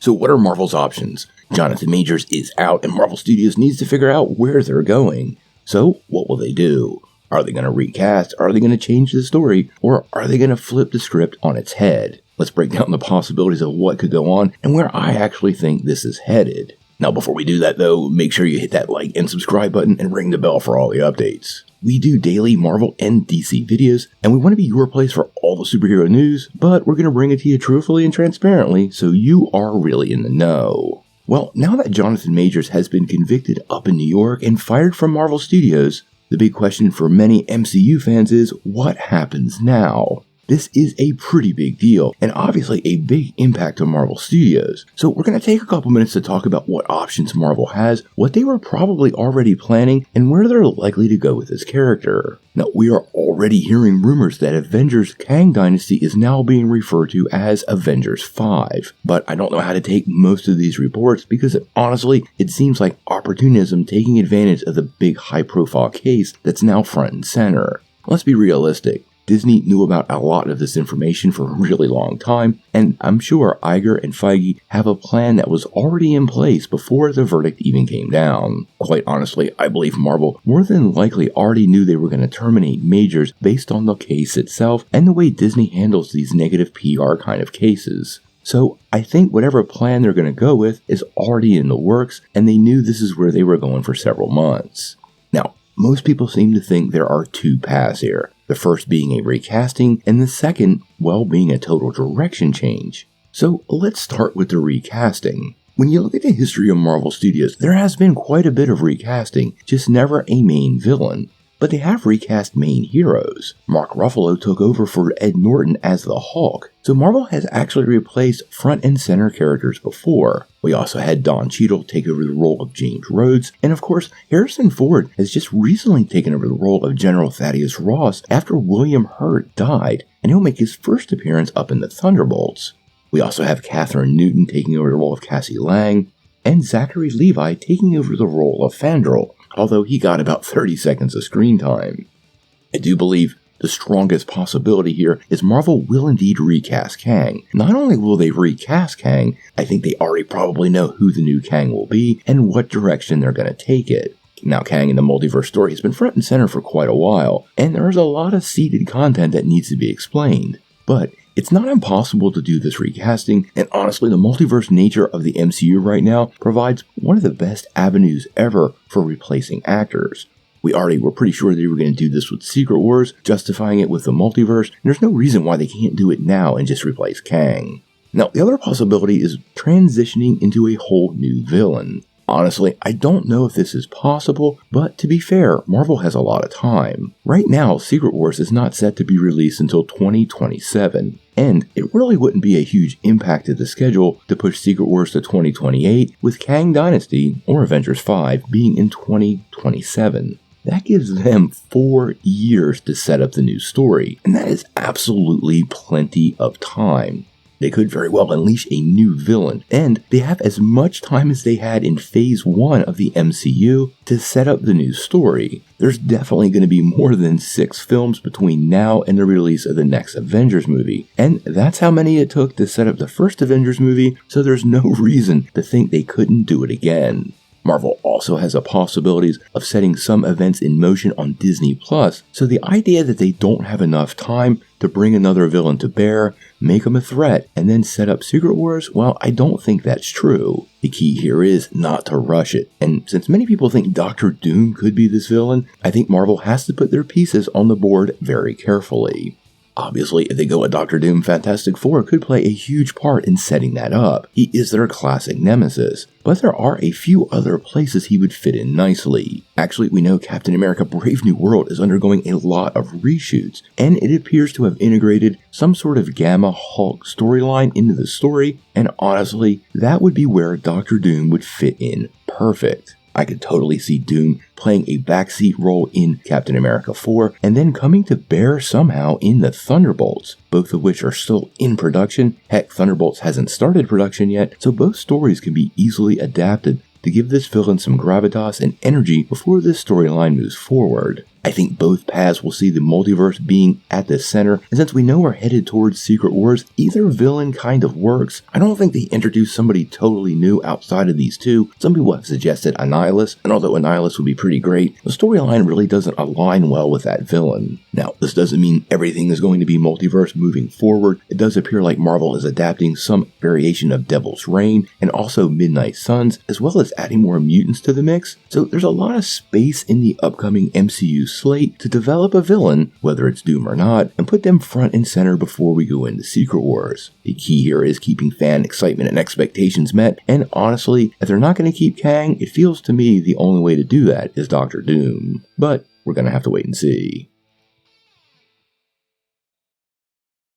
So what are Marvel's options? Jonathan Majors is out and Marvel Studios needs to figure out where they're going. So what will they do? Are they going to recast? Are they going to change the story? Or are they going to flip the script on its head? Let's break down the possibilities of what could go on and where I actually think this is headed. Now before we do that though, make sure you hit that like and subscribe button and ring the bell for all the updates. We do daily Marvel and DC videos, and we want to be your place for all the superhero news, but we're going to bring it to you truthfully and transparently so you are really in the know. Well, now that Jonathan Majors has been convicted up in New York and fired from Marvel Studios, the big question for many MCU fans is, what happens now? This is a pretty big deal, and obviously a big impact on Marvel Studios. So we're going to take a couple minutes to talk about what options Marvel has, what they were probably already planning, and where they're likely to go with this character. Now, we are already hearing rumors that Avengers Kang Dynasty is now being referred to as Avengers 5, but I don't know how to take most of these reports because honestly, it seems like opportunism taking advantage of the big high-profile case that's now front and center. Let's be realistic. Disney knew about a lot of this information for a really long time, and I'm sure Iger and Feige have a plan that was already in place before the verdict even came down. Quite honestly, I believe Marvel more than likely already knew they were going to terminate Majors based on the case itself and the way Disney handles these negative PR kind of cases. So I think whatever plan they're going to go with is already in the works, and they knew this is where they were going for several months. Now, most people seem to think there are two paths here. The first being a recasting, and the second, well, being a total direction change. So let's start with the recasting. When you look at the history of Marvel Studios, there has been quite a bit of recasting, just never a main villain. But they have recast main heroes. Mark Ruffalo took over for Ed Norton as the Hulk, so Marvel has actually replaced front and center characters before. We also had Don Cheadle take over the role of James Rhodes, and of course, Harrison Ford has just recently taken over the role of General Thaddeus Ross after William Hurt died, and he'll make his first appearance up in the Thunderbolts. We also have Katherine Newton taking over the role of Cassie Lang, and Zachary Levi taking over the role of Fandral, although he got about 30 seconds of screen time. I do believe the strongest possibility here is Marvel will indeed recast Kang. Not only will they recast Kang, I think they already probably know who the new Kang will be and what direction they're going to take it. Now, Kang in the multiverse story has been front and center for quite a while, and there's a lot of seeded content that needs to be explained. But it's not impossible to do this recasting, and honestly, the multiverse nature of the MCU right now provides one of the best avenues ever for replacing actors. We already were pretty sure they were going to do this with Secret Wars, justifying it with the multiverse, and there's no reason why they can't do it now and just replace Kang. Now, the other possibility is transitioning into a whole new villain. Honestly, I don't know if this is possible, but to be fair, Marvel has a lot of time. Right now, Secret Wars is not set to be released until 2027, and it really wouldn't be a huge impact to the schedule to push Secret Wars to 2028, with Kang Dynasty, or Avengers 5, being in 2027. That gives them 4 years to set up the new story, and that is absolutely plenty of time. They could very well unleash a new villain, and they have as much time as they had in Phase 1 of the MCU to set up the new story. There's definitely going to be more than 6 films between now and the release of the next Avengers movie, and that's how many it took to set up the first Avengers movie, so there's no reason to think they couldn't do it again. Marvel also has the possibilities of setting some events in motion on Disney+, so the idea that they don't have enough time to bring another villain to bear, make him a threat, and then set up Secret Wars, well, I don't think that's true. The key here is not to rush it, and since many people think Doctor Doom could be this villain, I think Marvel has to put their pieces on the board very carefully. Obviously, if they go with Doctor Doom, Fantastic Four could play a huge part in setting that up. He is their classic nemesis, but there are a few other places he would fit in nicely. Actually, we know Captain America Brave New World is undergoing a lot of reshoots, and it appears to have integrated some sort of Gamma Hulk storyline into the story, and honestly, that would be where Doctor Doom would fit in perfect. I could totally see Doom playing a backseat role in Captain America 4 and then coming to bear somehow in the Thunderbolts, both of which are still in production. Heck, Thunderbolts hasn't started production yet, so both stories can be easily adapted to give this villain some gravitas and energy before this storyline moves forward. I think both paths will see the multiverse being at the center, and since we know we're headed towards Secret Wars, either villain kind of works. I don't think they introduced somebody totally new outside of these two. Some people have suggested Annihilus, and although Annihilus would be pretty great, the storyline really doesn't align well with that villain. Now, this doesn't mean everything is going to be multiverse moving forward. It does appear like Marvel is adapting some variation of Devil's Reign, and also Midnight Suns, as well as adding more mutants to the mix. So there's a lot of space in the upcoming MCU slate to develop a villain, whether it's Doom or not, and put them front and center before we go into Secret Wars. The key here is keeping fan excitement and expectations met, and honestly, if they're not going to keep Kang, it feels to me the only way to do that is Doctor Doom. But we're going to have to wait and see.